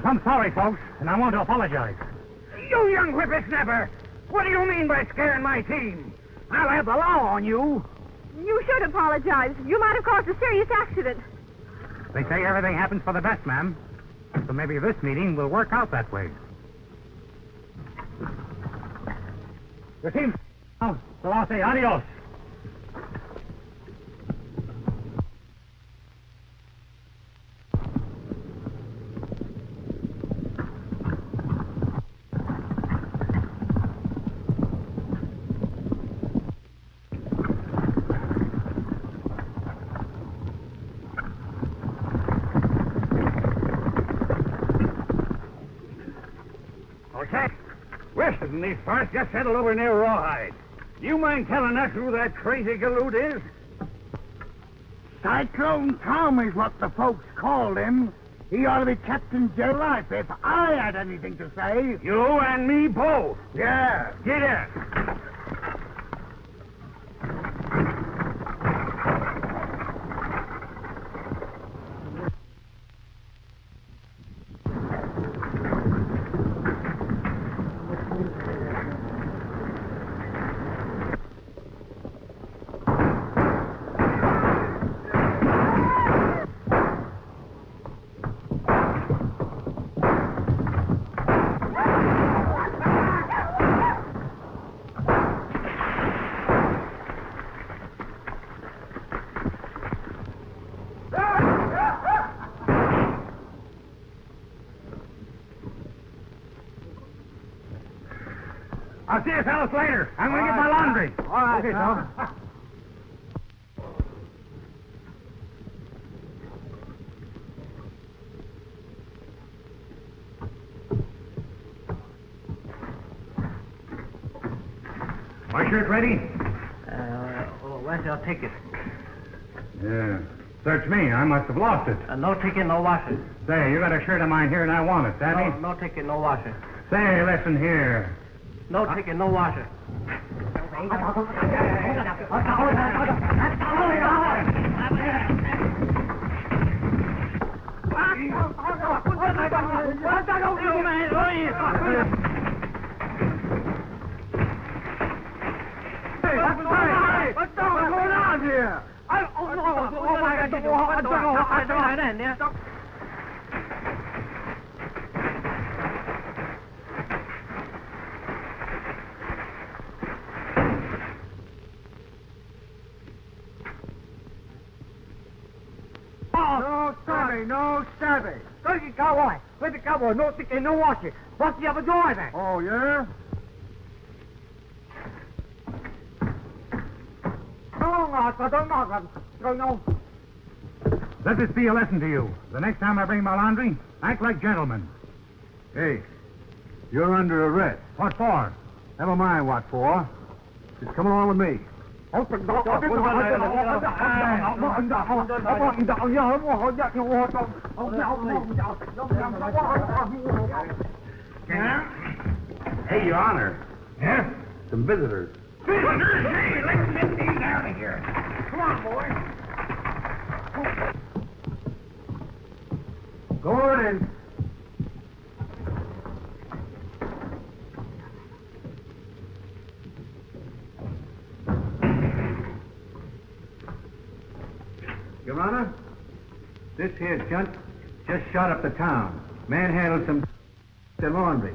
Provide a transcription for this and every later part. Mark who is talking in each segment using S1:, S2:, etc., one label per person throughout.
S1: I'm sorry, folks, and I want to apologize.
S2: You young whippersnapper! What do you mean by scaring my team? I'll have the law on you.
S3: You should apologize. You might have caused a serious accident.
S1: They say everything happens for the best, ma'am. So maybe this meeting will work out that way. Your team. So I'll say adios.
S2: In these parts, just settled over near Rawhide. You mind telling us who that crazy galoot is?
S4: Cyclone Tom is what the folks called him. He ought to be kept in jail life if I had anything to say.
S2: You and me both.
S4: Yeah.
S2: Get in. I'll see you fellas later. I'm going to get my laundry.
S4: All right,
S2: okay, Tom.
S1: My shirt ready?
S5: Where's your ticket?
S1: Yeah. Search me. I must have lost it.
S5: No ticket, no washer.
S1: Say, you got a shirt of mine here and I want it, Daddy?
S5: No ticket, no washer.
S1: Say, listen here.
S5: No ticket, no washer.
S4: What's going on here? No savvy.
S2: Turkey cowboy. Where's the cowboy? No ticket, no washing. What's the other door then?
S4: Oh, yeah?
S2: No.
S1: Let this be a lesson to you. The next time I bring my laundry, act like gentlemen.
S4: Hey, you're under arrest.
S1: What for?
S4: Never mind what for. Just come along with me.
S2: Open door.
S1: Hey, Your Honor.
S2: Yeah?
S1: Some visitors.
S2: Visitors? Hey, let's get these out of here. Come on, boys.
S4: Go on in.
S1: Your Honor, this here junt just shot up the town. Manhandled some laundry.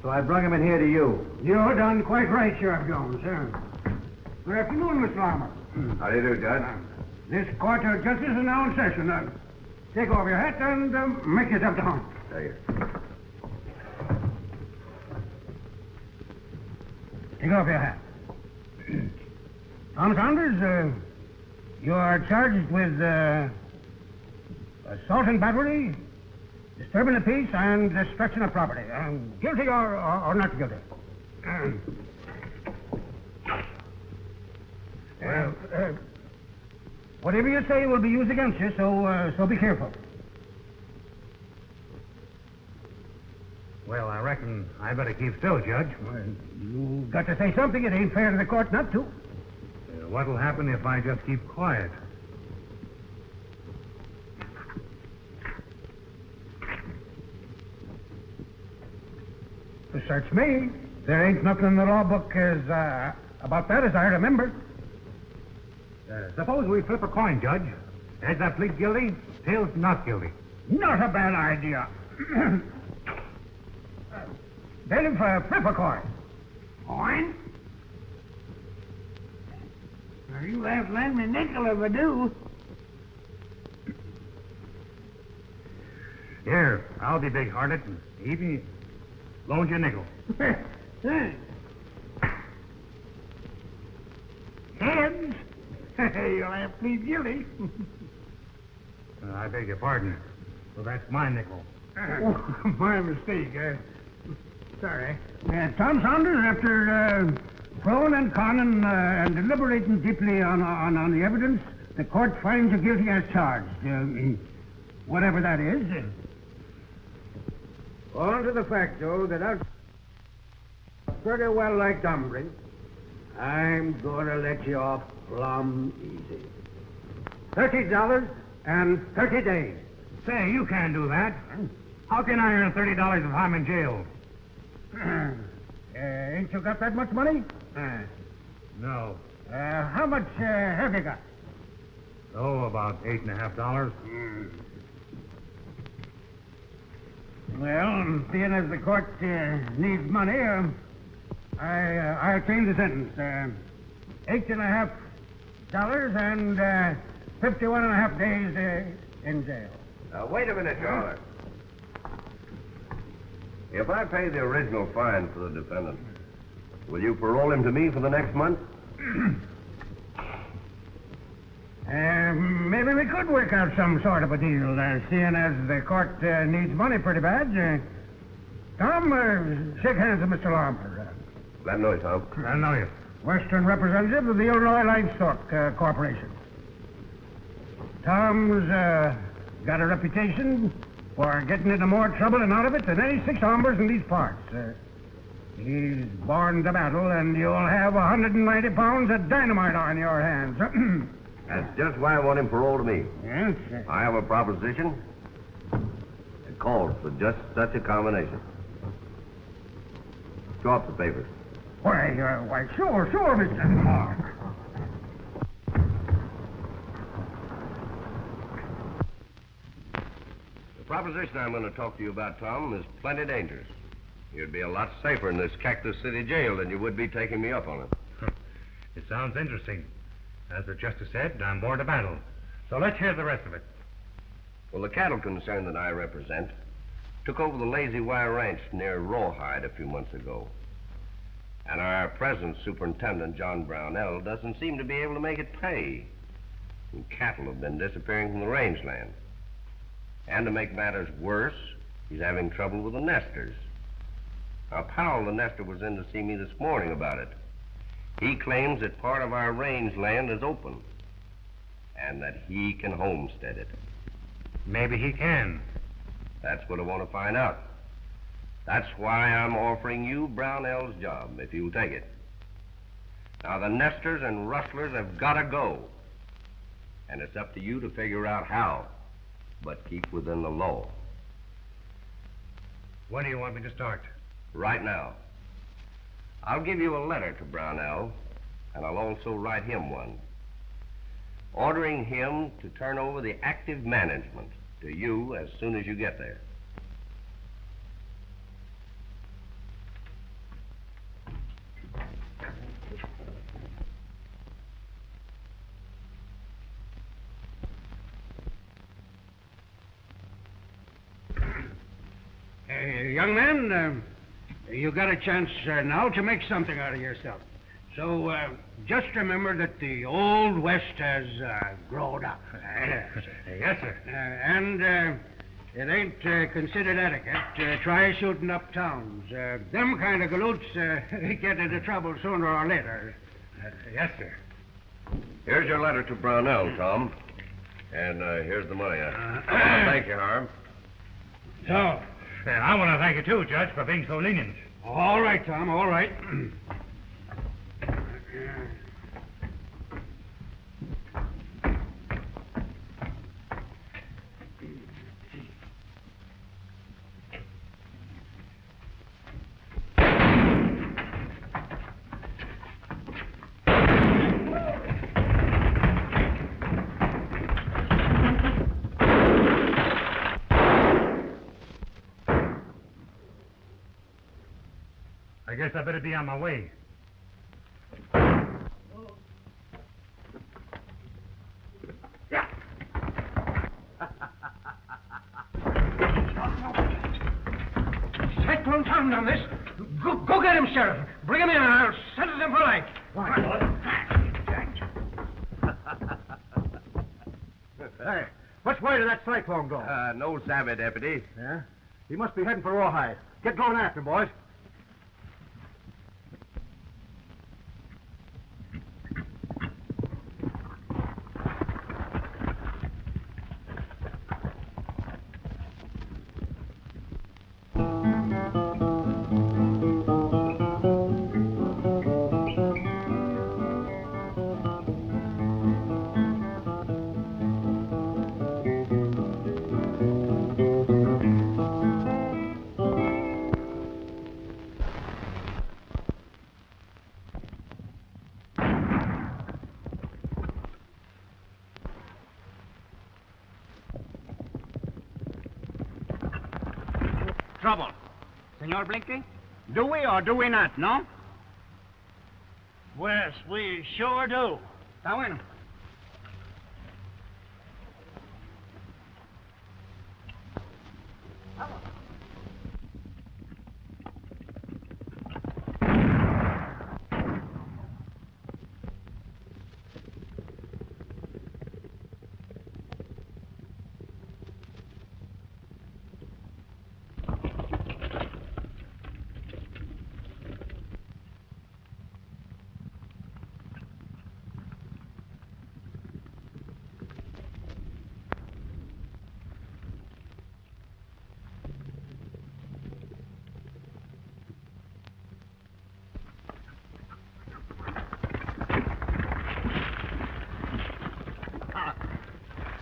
S1: So I brung him in here to you.
S2: You're done quite right, Sheriff Jones, sir. Good afternoon, Mr. Lammer.
S4: How do you do, Judge?
S2: This court of justice is now in session. Take off your hat and make yourself to home.
S4: Thank you.
S2: Take off your hat. Tom Saunders, you are charged with assault and battery, disturbing the peace, and destruction of property. Guilty or not guilty? Whatever you say will be used against you, so be careful.
S1: Well, I reckon I better keep still, Judge.
S2: Well, you got to say something. It ain't fair to the court not to.
S1: What'll happen if I just keep quiet?
S2: Search me. There ain't nothing in the law book about that as I remember.
S1: Suppose we flip a coin, Judge. Heads I plead guilty, tails not guilty.
S2: Not a bad idea. Bailiff, flip a coin.
S4: Coin? Well, you have to lend me a nickel if I do.
S1: Here, I'll be big-hearted and even loan you a nickel.
S4: Thanks. Heads? You'll have to plead guilty.
S1: I beg your pardon. So that's my nickel.
S4: My mistake. Sorry.
S2: Tom Saunders, after proing and conning and deliberating deeply on the evidence, the court finds you guilty as charged. Whatever that is. On to the fact, though, that I'm pretty well like hombre. I'm gonna let you off plumb easy. $30 and 30 days.
S1: Say, you can't do that. How can I earn $30 if I'm in jail?
S2: Ain't you got that much money?
S1: No.
S2: How much have you got?
S1: Oh, about $8.50.
S2: Well, seeing as the court needs money, I'll change the sentence. $8.50 and 51.5 days in jail.
S6: Now, wait a minute, Your Honor. If I pay the original fine for the defendant, will you parole him to me for the next month?
S2: Maybe we could work out some sort of a deal, seeing as the court needs money pretty bad. Tom, shake hands with Mr. Lawler.
S6: Glad to know you, Tom.
S1: I know you.
S2: Western representative of the Illinois Livestock Corporation. Tom's got a reputation for getting into more trouble and out of it than any 6 hombres in these parts. He's born to battle, and you'll have 190 pounds of dynamite on your hands.
S6: That's just why I want him paroled to me.
S2: Yes?
S6: I have a proposition that calls for just such a combination. Show up the papers.
S2: Why, sure, Mr. Moore.
S6: The proposition I'm going to talk to you about, Tom, is plenty dangerous. You'd be a lot safer in this Cactus City jail than you would be taking me up on it.
S1: It sounds interesting. As the justice said, I'm born to battle. So let's hear the rest of it.
S6: Well, the cattle concern that I represent took over the Lazy Wire Ranch near Rawhide a few months ago. And our present superintendent, John Brownell, doesn't seem to be able to make it pay. And cattle have been disappearing from the rangeland. And to make matters worse, he's having trouble with the nesters. Now, Powell, the nester, was in to see me this morning about it. He claims that part of our rangeland is open, and that he can homestead it.
S1: Maybe he can.
S6: That's what I want to find out. That's why I'm offering you Brownell's job, if you'll take it. Now, the nesters and rustlers have got to go, and it's up to you to figure out how, but keep within the law.
S1: When do you want me to start?
S6: Right now. I'll give you a letter to Brownell, and I'll also write him one, ordering him to turn over the active management to you as soon as you get there.
S2: Young man, you got a chance now to make something out of yourself. So just remember that the Old West has grown up.
S1: Yes, sir.
S2: And it ain't considered etiquette to try shooting up towns. Them kind of galoots get into trouble sooner or later.
S1: Yes, sir.
S6: Here's your letter to Brownell, Tom. And here's the money. Thank you, Harm.
S2: So,
S1: And I want to thank you, too, Judge, for being so lenient.
S2: all right, Tom, all right. guess I better be on my way.
S7: Cyclone Tom done this. Go get him, Sheriff. Bring him in and I'll sentence him for life.
S1: Hey, which way did that cyclone go?
S6: No savvy, Deputy.
S1: Yeah? He must be heading for Rawhide. Get going after him, boys.
S4: Trouble. Senor Blinky? Do we or do we not, no?
S7: Yes, we sure do.
S4: Está bueno.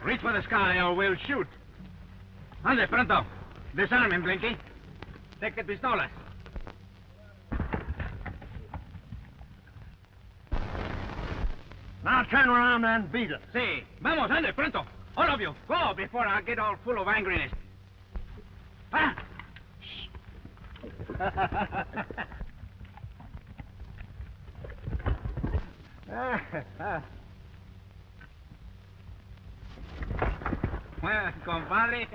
S4: Reach for the sky or we'll shoot. Ande, pronto. Disarm him, Blinky. Take the pistolas.
S1: Now turn around and beat it.
S4: Sí. Vamos, ande, pronto. All of you, go before I get all full of angriness. Ah! Well, compadre.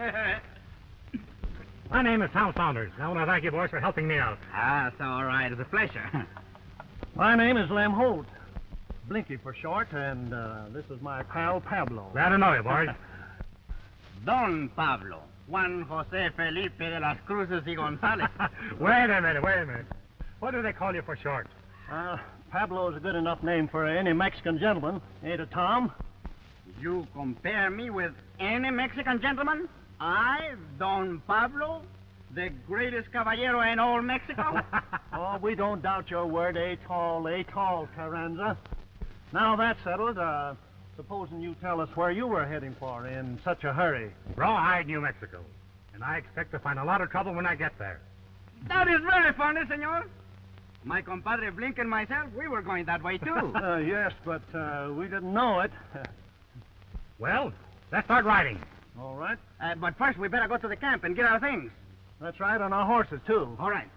S2: My name is Tom Saunders. I want to thank you, boys, for helping me out.
S4: It's all right. It's a pleasure.
S1: My name is Lem Holt. Blinky for short, and this is my pal Pablo.
S2: Glad to know you, boys.
S4: Don Pablo. Juan José Felipe de las Cruces y González.
S2: Wait a minute. What do they call you for short?
S1: Pablo is a good enough name for any Mexican gentleman, ain't it, Tom?
S4: You compare me with any Mexican gentleman? I, Don Pablo, the greatest caballero in all Mexico?
S1: Oh, we don't doubt your word, a tall, Carranza. Now that's settled, supposing you tell us where you were heading for in such a hurry.
S2: Rawhide, New Mexico. And I expect to find a lot of trouble when I get there.
S4: That is very funny, senor. My compadre Blink and myself, we were going that way, too.
S1: Yes, but we didn't know it.
S2: Well, let's start riding.
S1: All right.
S4: But first, we better go to the camp and get our things.
S1: That's right, on our horses, too.
S4: All right.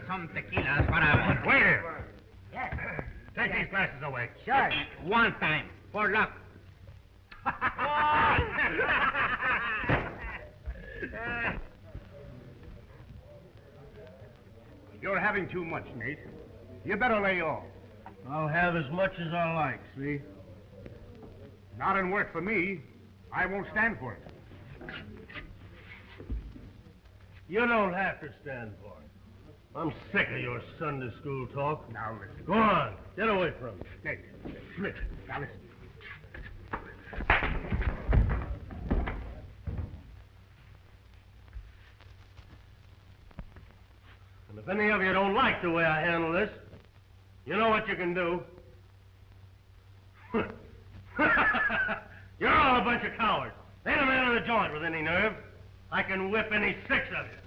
S4: Some tequilas para...
S2: Waiter!
S3: Yes.
S2: Take these glasses away.
S3: Sure.
S4: One time, for luck.
S2: You're having too much, Nate. You better lay off.
S5: I'll have as much as I like, see?
S2: Not in work for me. I won't stand for it.
S5: You don't have to stand for it. I'm sick of your Sunday school talk.
S2: Now listen.
S5: Go on. Get away from me.
S2: Nate, Smith, now listen.
S5: And if any of you don't like the way I handle this, you know what you can do. You're all a bunch of cowards. Ain't a man in the joint with any nerve. I can whip any 6 of you.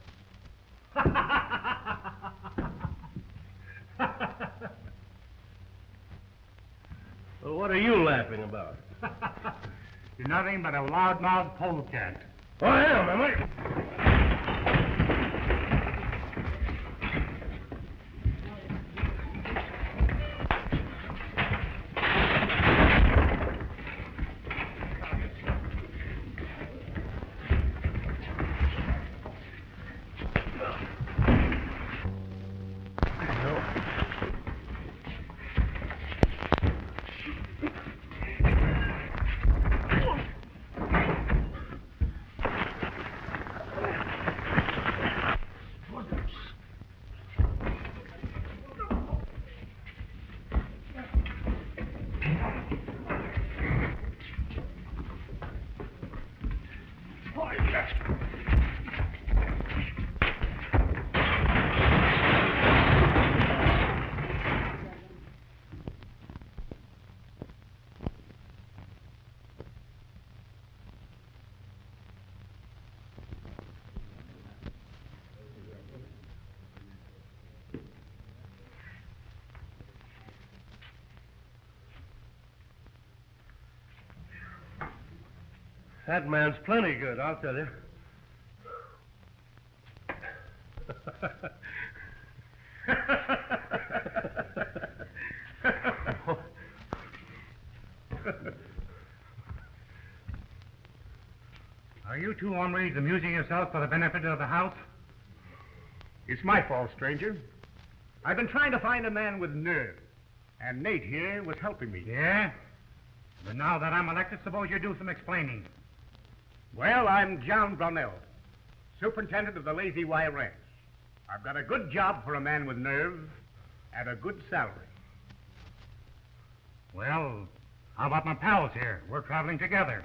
S5: Well, what are you laughing about?
S2: You're nothing but a loudmouth polecat.
S5: Oh, I am I? That man's plenty good, I'll tell you.
S2: Are you two hombres amusing yourselves for the benefit of the house? It's my fault, stranger. I've been trying to find a man with nerve, and Nate here was helping me. Yeah? But now that I'm elected, suppose you do some explaining. Well, I'm John Brownell, superintendent of the Lazy Y Ranch. I've got a good job for a man with nerve and a good salary. Well, how about my pals here? We're traveling together.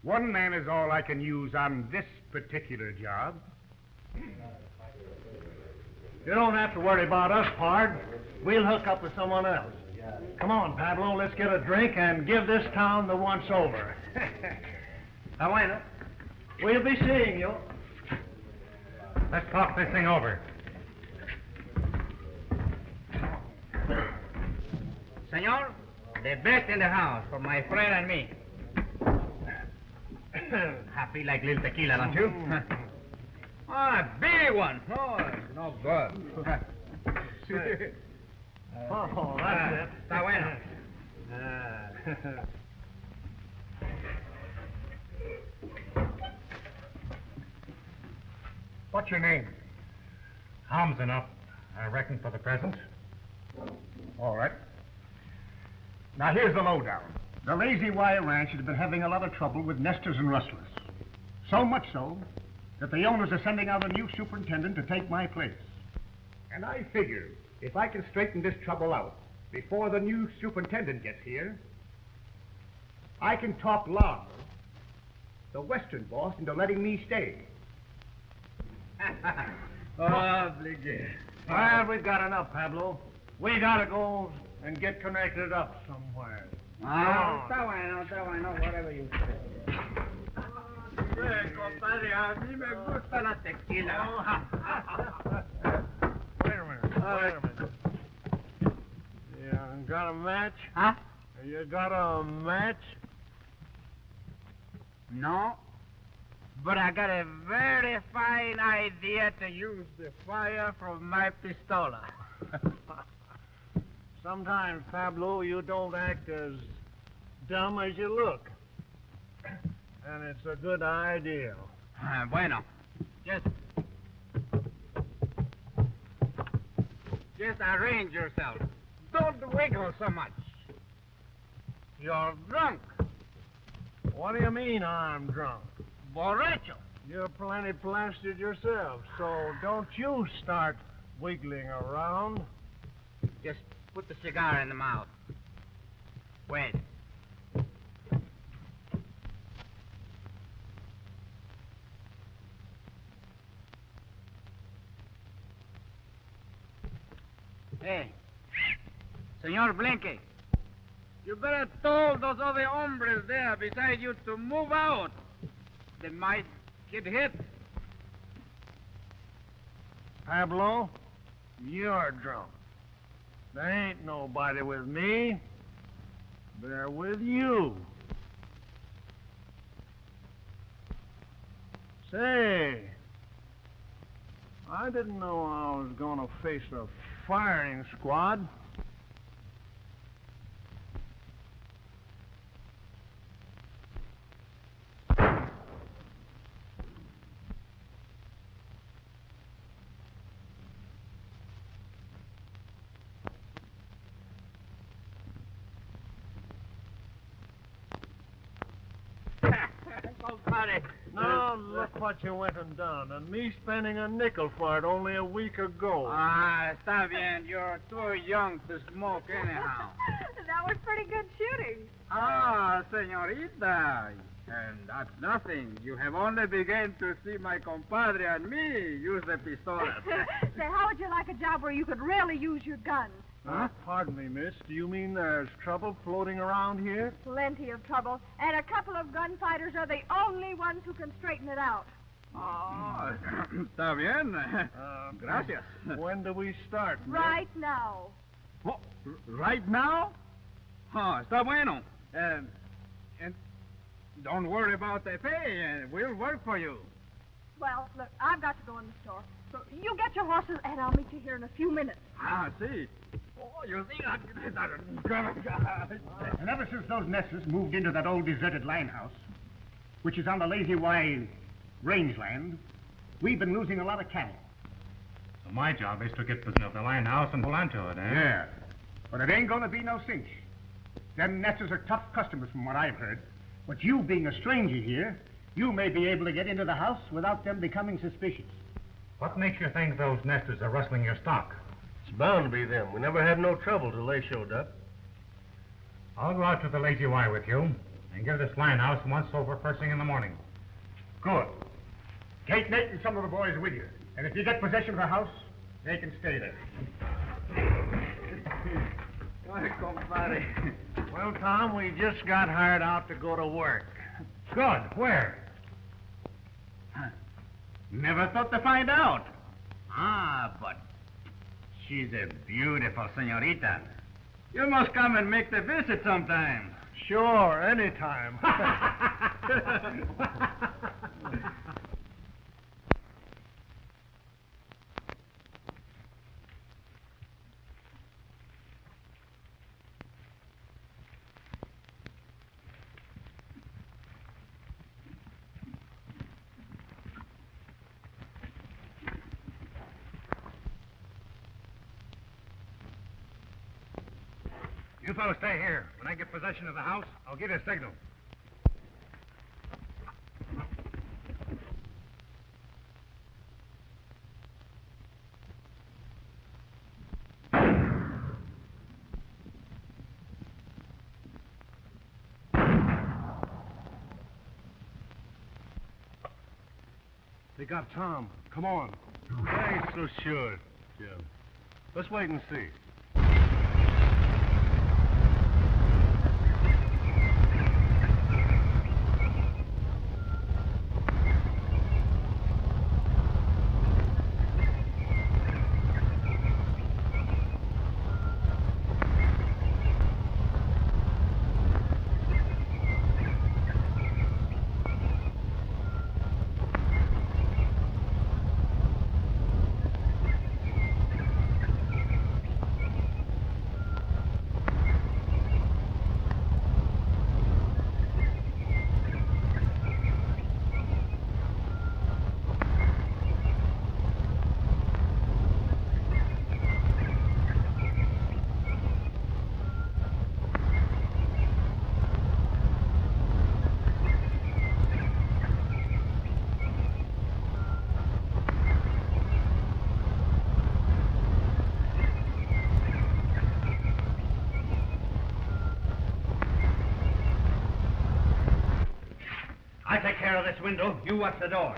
S2: One man is all I can use on this particular job.
S5: You don't have to worry about us, Pard. We'll hook up with someone else. Come on, Pablo, let's get a drink and give this town the once-over.
S4: Está bueno.
S5: We'll be seeing you.
S2: Let's talk this thing over.
S4: Senor, the best in the house for my friend and me. Happy like little tequila, don't you? Ah, big one. Oh, no good.
S5: Oh, that's it.
S4: Está bueno.
S2: What's your name? Tom's enough, I reckon, for the present. All right. Now, here's the lowdown. The Lazy Y Ranch has been having a lot of trouble with nesters and rustlers. So much so that the owners are sending out a new superintendent to take my place. And I figured if I can straighten this trouble out before the new superintendent gets here, I can talk Lawless, the western boss, into letting me stay.
S4: Obligé.
S5: Well, we've got enough, Pablo. We gotta go and get connected up somewhere.
S4: Ah, está bueno, whatever you say. Compadre, a mí me gusta la tequila.
S5: Wait a minute. You got a match?
S4: Huh?
S5: You got a match?
S4: No, but I got a very fine idea to use the fire from my pistola.
S5: Sometimes, Pablo, you don't act as dumb as you look. And it's a good idea.
S4: Bueno, just Just arrange yourself. Don't wiggle so much. You're drunk.
S5: What do you mean I'm drunk?
S4: Borracho.
S5: You're plenty plastered yourself, so don't you start wiggling around.
S4: Just put the cigar in the mouth. Wait. Hey, Senor Blinky, you better tell those other hombres there beside you to move out. They might get hit.
S5: Pablo, you're drunk. There ain't nobody with me. They're with you. Say, I didn't know I was gonna face a firing squad. Now look what you went and done, and me spending a nickel for it only a week ago.
S4: Ah, está bien. You're too young to smoke anyhow.
S3: That was pretty good shooting.
S4: Ah, señorita. And that's nothing. You have only begun to see my compadre and me use the pistola.
S3: Say, how would you like a job where you could really use your gun?
S4: Huh?
S5: Pardon me, miss. Do you mean there's trouble floating around here?
S3: Plenty of trouble, and a couple of gunfighters are the only ones who can straighten it out.
S4: Oh, está bien. Gracias.
S5: When do we start, miss?
S3: Right now.
S4: Oh, right now? Oh, está bueno. And don't worry about the pay. We'll work for you.
S3: Well, look, I've got to go in the store. So you get your horses, and I'll meet you here in a few minutes.
S4: Ah, see. Oh, you see that?
S2: And ever since those Nesses moved into that old deserted line house, which is on the Lazy Y rangeland, we've been losing a lot of cattle.
S8: So my job is to get possession of the line house and hold on to it, eh?
S2: Yeah. But it ain't gonna be no cinch. Them Nesses are tough customers from what I've heard. But you being a stranger here, you may be able to get into the house without them becoming suspicious.
S8: What makes you think those nesters are rustling your stock?
S5: It's bound to be them. We never had no trouble till they showed up.
S8: I'll go out to the Lazy Y with you and give this line house once over first thing in the morning.
S2: Good. Take Nate and some of the boys with you. And if you get possession of the house, they can stay there.
S4: Ay, compadre.
S5: Well, Tom, we just got hired out to go to work.
S8: Good. Where?
S4: Never thought to find out. Ah, but she's a beautiful señorita. You must come and make the visit sometime.
S5: Sure, anytime.
S8: You fellows stay here. When I get possession of the house, I'll give you a signal.
S5: They got Tom. Come on. I ain't so sure, Jim. Let's wait and see.
S2: I take care of this window. You watch the door.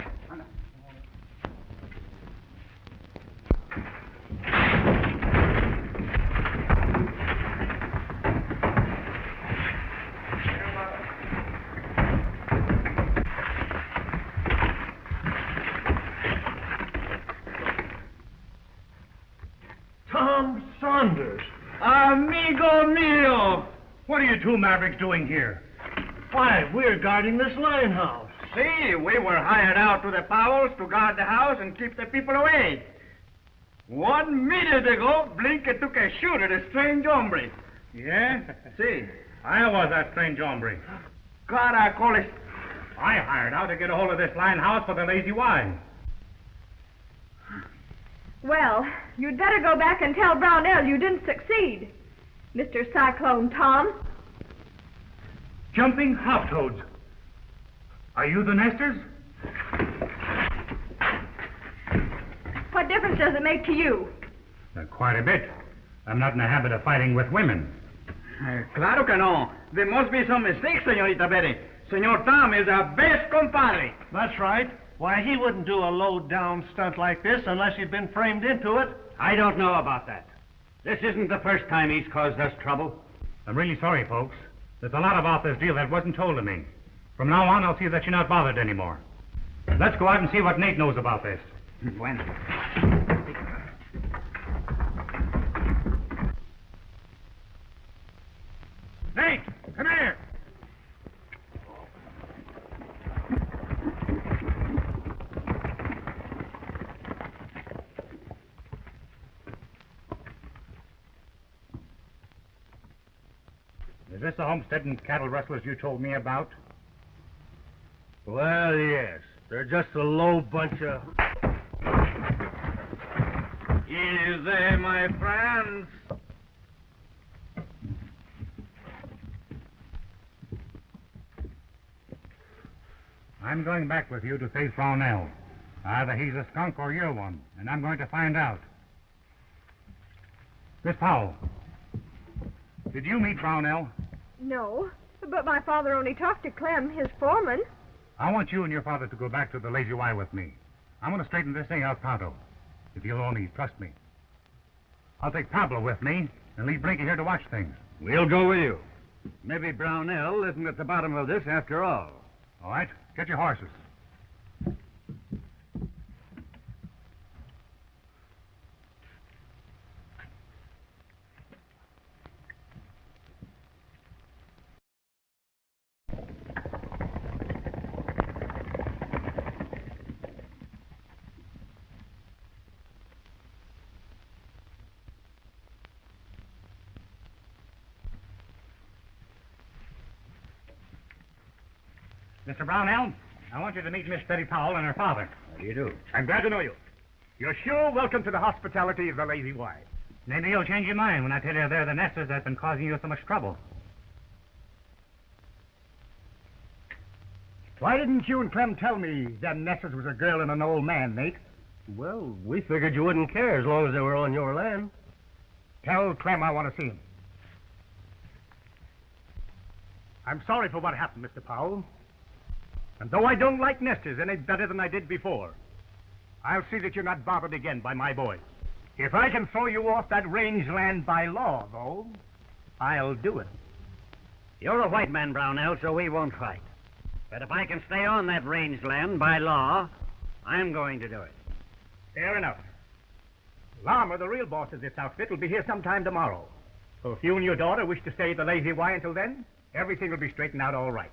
S5: Tom Saunders.
S4: Amigo mio!
S2: What are you two mavericks doing here?
S5: Why, we're guarding this line house.
S4: See, we were hired out to the Powells to guard the house and keep the people away. 1 minute ago, Blinker took a shoot at a strange hombre.
S8: Yeah?
S4: See,
S8: I was that strange hombre.
S4: caracoles.
S8: I hired out to get a hold of this line house for the Lazy Y.
S3: Well, you'd better go back and tell Brownell you didn't succeed, Mr. Cyclone Tom.
S2: Jumping hop toads. Are you the nesters?
S3: What difference does it make to you?
S8: Quite a bit. I'm not in the habit of fighting with women.
S4: Claro que no. There must be some mistake, Señorita Betty. Señor Tom is our best compadre.
S5: That's right. Why, he wouldn't do a low-down stunt like this unless he'd been framed into it.
S2: I don't know about that. This isn't the first time he's caused us trouble.
S8: I'm really sorry, folks. There's a lot about this deal that wasn't told to me. From now on, I'll see that you're not bothered anymore. Let's go out and see what Nate knows about this.
S4: Bueno.
S2: Nate, come here.
S8: Is this the homestead and cattle rustlers you told me about?
S5: Well, yes. They're just a low bunch of...
S4: Easy, my friends.
S8: I'm going back with you to face Brownell. Either he's a skunk or you're one, and I'm going to find out. Miss Powell, did you meet Brownell?
S3: No, but my father only talked to Clem, his foreman.
S8: I want you and your father to go back to the Lazy Y with me. I'm going to straighten this thing out pronto, if you'll only trust me. I'll take Pablo with me and leave Blinky here to watch things.
S2: We'll go with you. Maybe Brownell isn't at the bottom of this after all.
S8: All right, get your horses. Mr. Brownell, I want you to meet Miss Betty Powell and her father.
S2: How do you do?
S9: I'm glad to know you. You're sure welcome to the hospitality of the Lazy Y.
S8: Maybe you'll change your mind when I tell you they're the nesters that's been causing you so much trouble.
S9: Why didn't you and Clem tell me them nesters was a girl and an old man, Nate?
S5: Well, we figured you wouldn't care as long as they were on your land.
S9: Tell Clem I want to see him. I'm sorry for what happened, Mr. Powell. And though I don't like nesters any better than I did before, I'll see that you're not bothered again by my boys. If I can throw you off that rangeland by law, though, I'll do it.
S2: You're a white man, Brownell, so we won't fight. But if I can stay on that rangeland by law, I'm going to do it.
S9: Fair enough. Larimer, the real boss of this outfit, will be here sometime tomorrow. So if you and your daughter wish to stay at the Lazy Y until then, everything will be straightened out all right.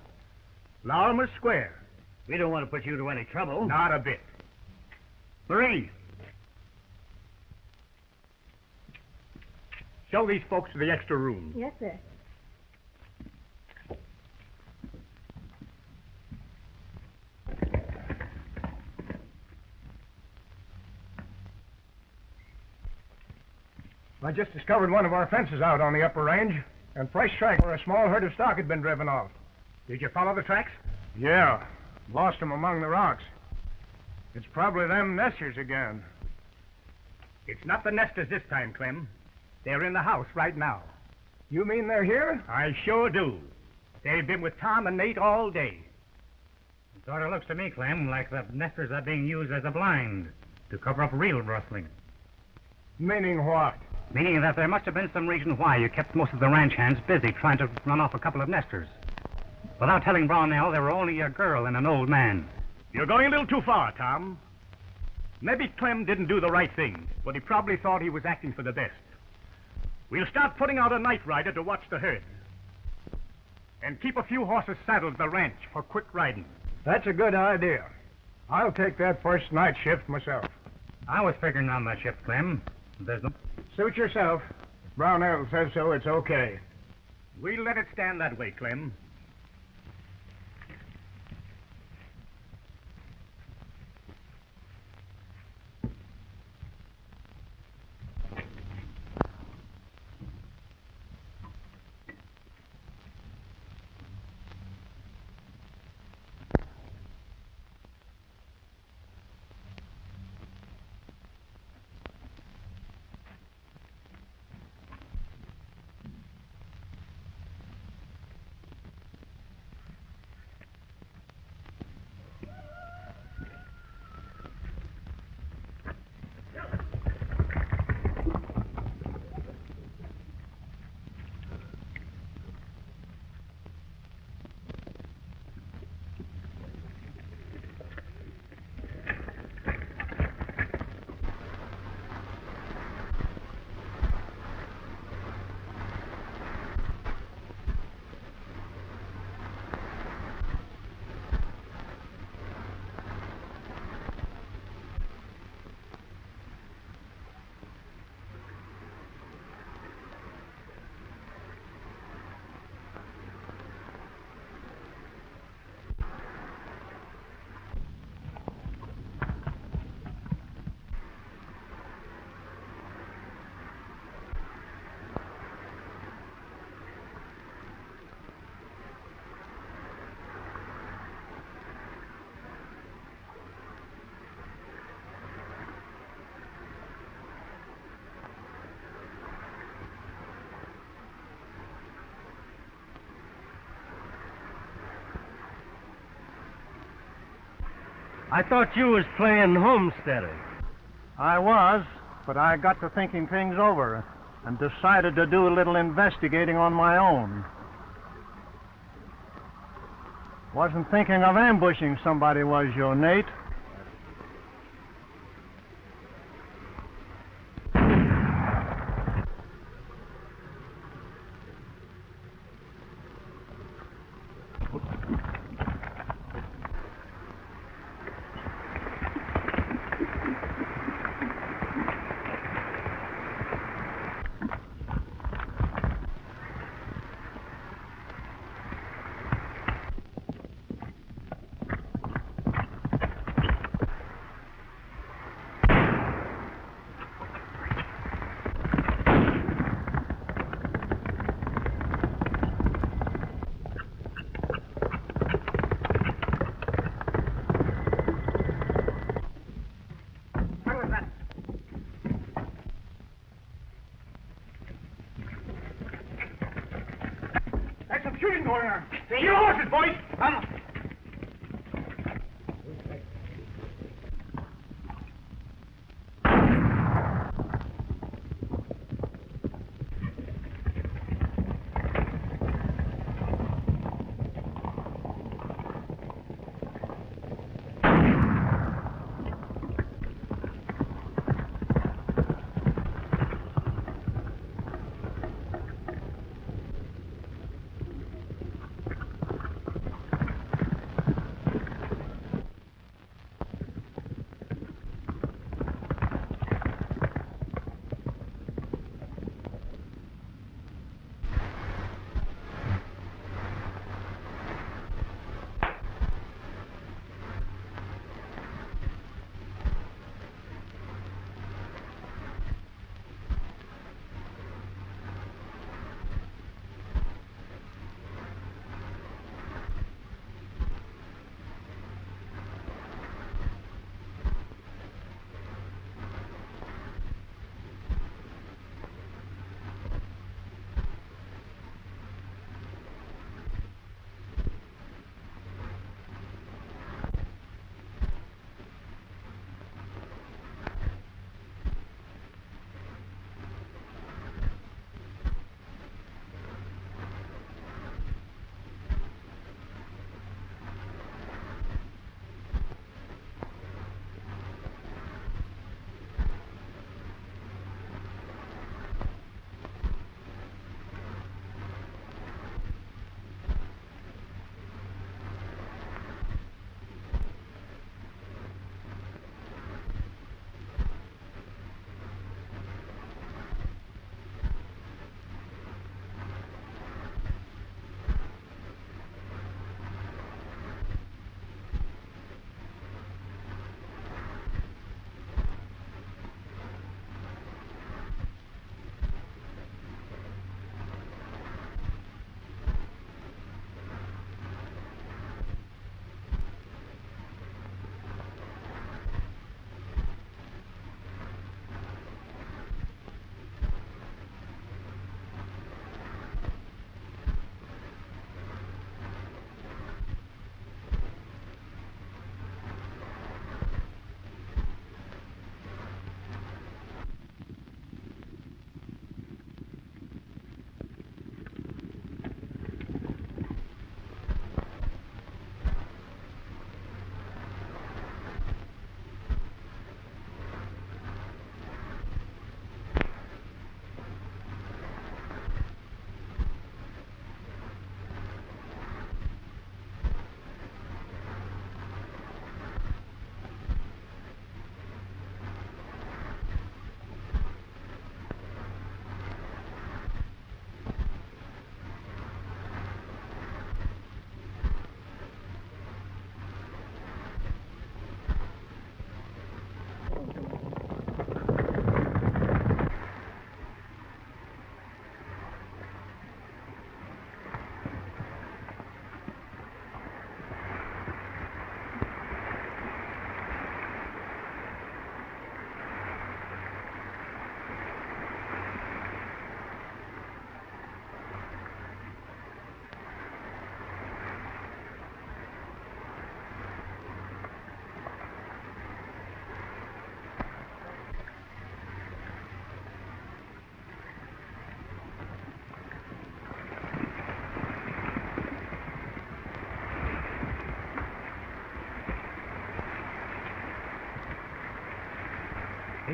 S9: Larimer's square.
S2: We don't want to put you to any trouble.
S9: Not a bit. Marie, show these folks to the extra room.
S3: Yes, sir.
S9: I just discovered one of our fences out on the upper range, and fresh tracks where a small herd of stock had been driven off. Did you follow the tracks? Yeah. Lost them among the rocks. It's probably them nesters again. It's not the nesters this time, Clem. They're in the house right now. You mean they're here? I sure do. They've been with Tom and Nate all day.
S8: Sort of looks to me, Clem, like the nesters are being used as a blind to cover up real rustling.
S9: Meaning what?
S8: Meaning that there must have been some reason why you kept most of the ranch hands busy trying to run off a couple of nesters. Without telling Brownell there were only a girl and an old man.
S9: You're going a little too far, Tom. Maybe Clem didn't do the right thing, but he probably thought he was acting for the best. We'll start putting out a night rider to watch the herd. And keep a few horses saddled at the ranch for quick riding. That's a good idea. I'll take that first night shift myself.
S8: I was figuring on that shift, Clem. There's no...
S9: Suit yourself. If Brownell says so, it's okay. We'll let it stand that way, Clem.
S5: I thought you was playing homesteader. I was, but I got to thinking things over and decided to do a little investigating on my own. Wasn't thinking of ambushing somebody, was you, Nate?
S9: Shooting going on. Get your horses, boys. Come.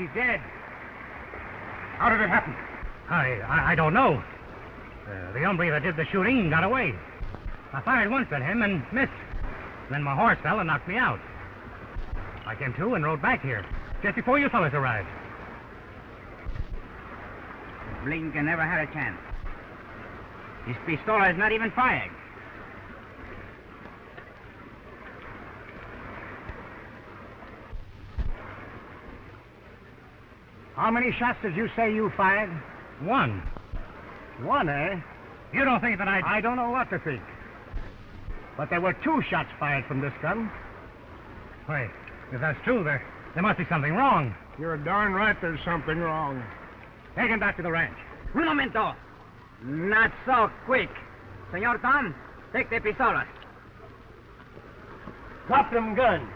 S2: He's dead. How did it happen?
S8: I don't know. The hombre that did the shooting got away. I fired once at him and missed. Then my horse fell and knocked me out. I came to and rode back here, just before you fellas arrived.
S4: Blinken never had a chance. His pistola is not even fired.
S2: How many shots did you say you fired?
S8: One.
S2: One, eh?
S8: You don't think that
S2: I don't know what to think. But there were 2 shots fired from this gun.
S8: Wait, if that's true, there must be something wrong.
S9: You're darn right there's something wrong.
S2: Take him back to the ranch.
S4: Un momento. Not so quick. Senor Tom, take the pistolas.
S1: Drop them guns.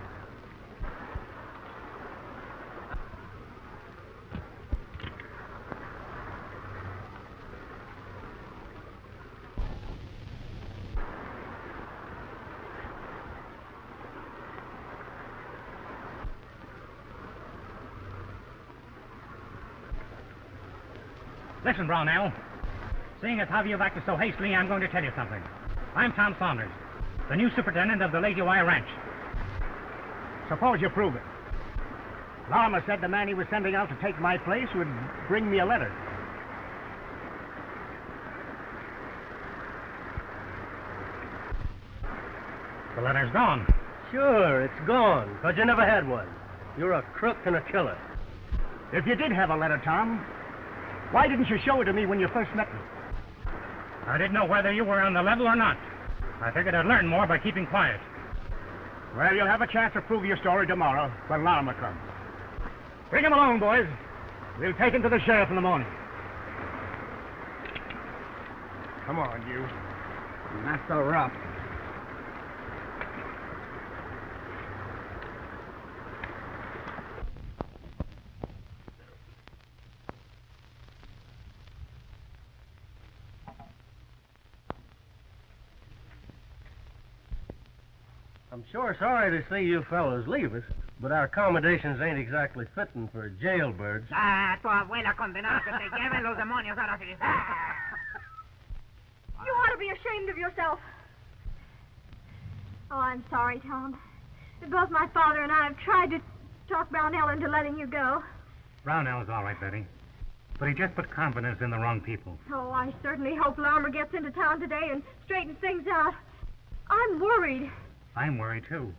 S8: Listen, Brownell. Seeing as how you've acted so hastily, I'm going to tell you something. I'm Tom Saunders, the new superintendent of the Lazy Wire Ranch.
S2: Suppose you prove it. Lama said the man he was sending out to take my place would bring me a letter.
S8: The letter's gone.
S1: Sure, it's gone, but you never had one. You're a crook and a killer.
S2: If you did have a letter, Tom, why didn't you show it to me when you first met me?
S8: I didn't know whether you were on the level or not. I figured I'd learn more by keeping quiet.
S2: Well, you'll have a chance to prove your story tomorrow when Lama comes. Bring him along, boys. We'll take him to the sheriff in the morning.
S9: Come on, you.
S4: Not so rough.
S1: I'm sure sorry to see you fellows leave us, but our accommodations ain't exactly fitting for jailbirds.
S4: Tu abuela condenada que te lleven los demonios ahora sí.
S3: You ought to be ashamed of yourself. Oh, I'm sorry, Tom. Both my father and I have tried to talk Brownell into letting you go.
S8: Brownell is all right, Betty. But he just put confidence in the wrong people.
S3: Oh, I certainly hope Larmer gets into town today and straightens things out. I'm worried.
S8: I'm worried, too.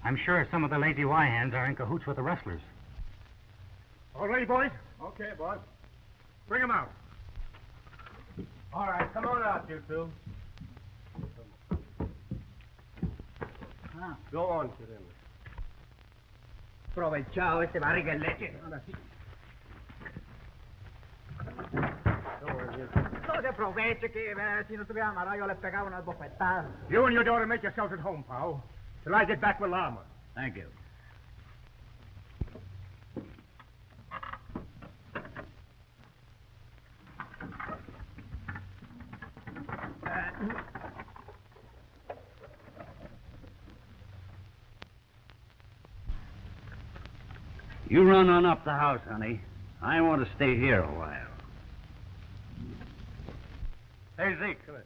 S8: I'm sure some of the Lazy Y hands are in cahoots with the rustlers.
S2: All ready, boys?
S9: Okay, boss. Bring him out.
S1: All right, come on out, you two. Go on, kid.
S4: Aprovechado este barriga de leche. No se aproveche que si no estuviera amarrado yo le pegaba unas bofetadas.
S2: You and your daughter make yourselves at home, pal, till I get back with Lama.
S4: Thank you. You run on up the house, honey. I want to stay here a while.
S1: Hey, Zeke, come here.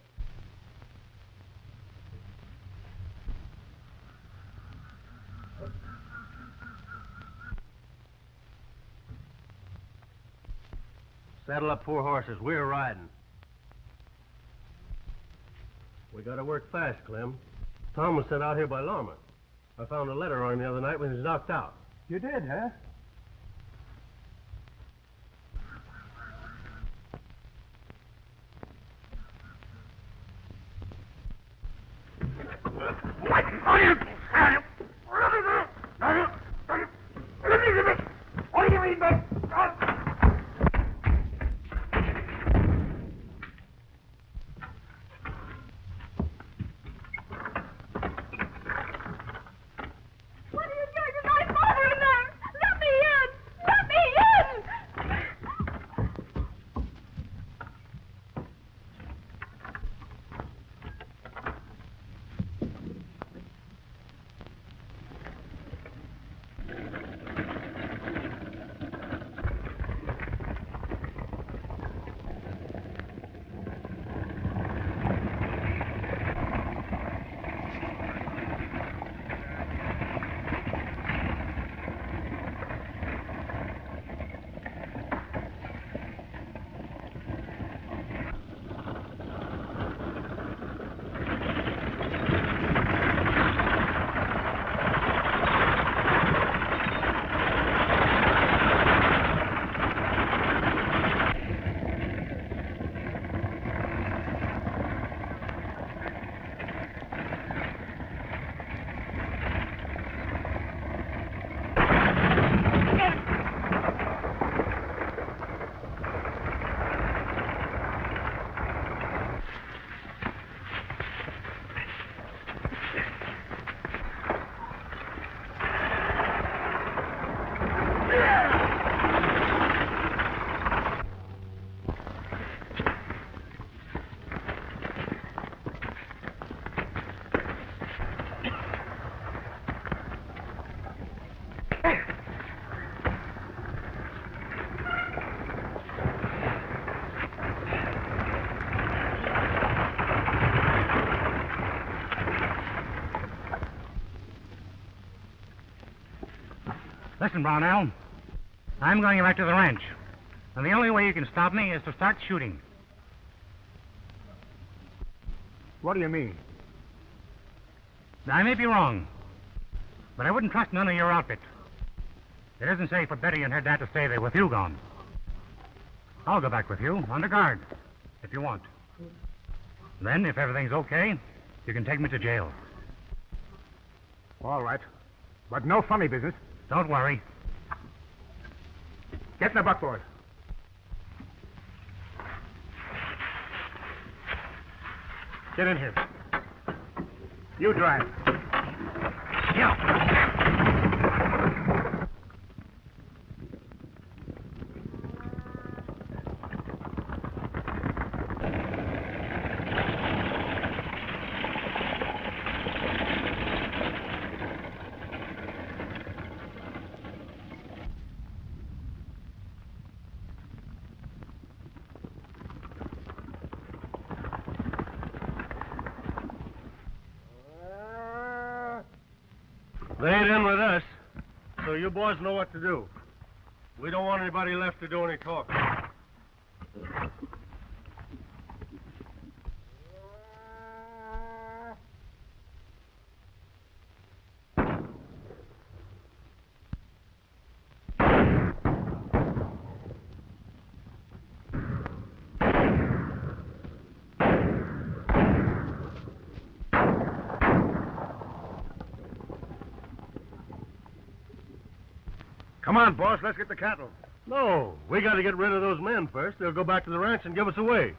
S1: Saddle up 4 horses. We're riding. We gotta work fast, Clem. Tom was sent out here by Lawman. I found a letter on him the other night when he was knocked out.
S9: You did, huh?
S3: What are you doing to my father in there? Let me
S8: Listen, Brownell. I'm going back to the ranch. And the only way you can stop me is to start shooting.
S9: What do you mean?
S8: I may be wrong, but I wouldn't trust none of your outfit. It isn't safe for Betty and her dad to stay there with you gone. I'll go back with you, under guard, if you want. Then, if everything's okay, you can take me to jail.
S9: All right. But no funny business.
S8: Don't worry.
S9: Get in the buckboard. Get in here. You drive.
S8: Yeah.
S5: They ain't in with us, so you boys know what to do. We don't want anybody left to do any talking. Come on, boss, let's get the cattle. No, we got to get rid of those men first. They'll go back to the ranch and give us away.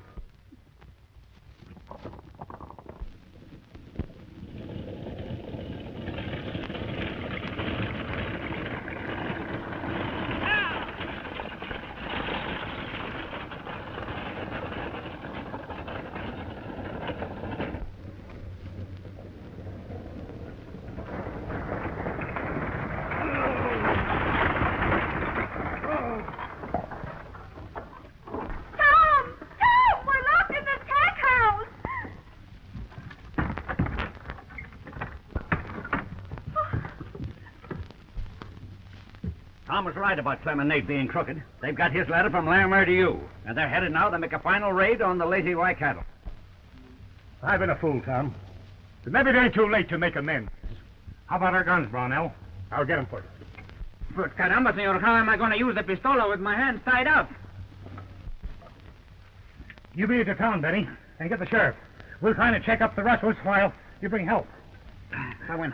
S10: Tom was right about Clem and Nate being crooked. They've got his letter from Larimer to you, and they're headed now to make a final raid on the Lazy Y cattle.
S9: I've been a fool, Tom. But maybe it ain't too late to make amends.
S8: How about our guns, Brownell?
S9: I'll get them for you.
S4: But caramba, senor, how am I going to use the pistola with my hands tied up?
S8: You beat it to town, Betty, and get the sheriff. We'll try to check up the Russells while you bring help.
S4: I win.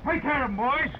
S2: Take care of him, boys.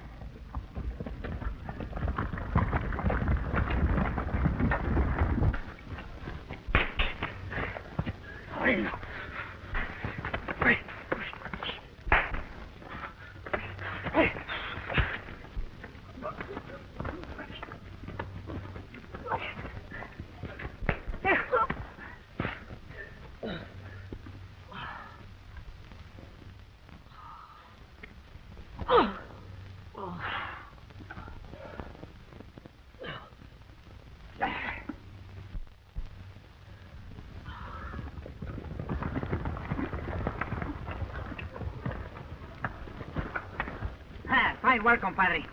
S4: Fine work, compadre.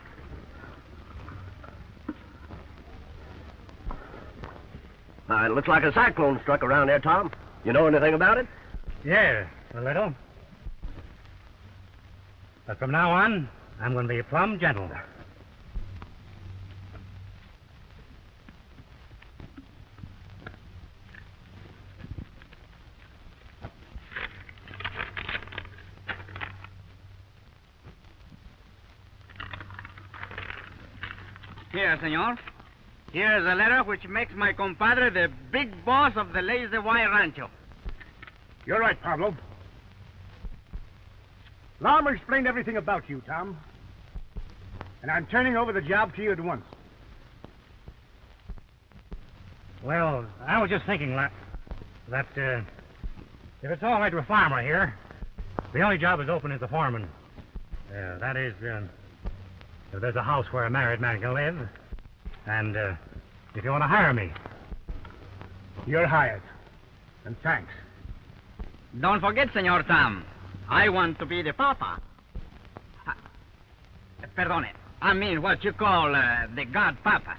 S6: It looks like a cyclone struck around there, Tom. You know anything about it?
S8: Yeah, a little. But from now on, I'm going to be plumb gentle.
S4: Here, senor. Here is a letter which makes my compadre the big boss of the Lazy Y Rancho.
S2: You're right, Pablo. Lawmer explained everything about you, Tom. And I'm turning over the job to you at once.
S8: Well, I was just thinking that if it's all right with Farmer here, the only job is open is the foreman. That is, if there's a house where a married man can live, and if you want to hire me.
S2: You're hired. And thanks.
S4: Don't forget, Senor Tom, I want to be the papa. Perdone, I mean what you call the god papa.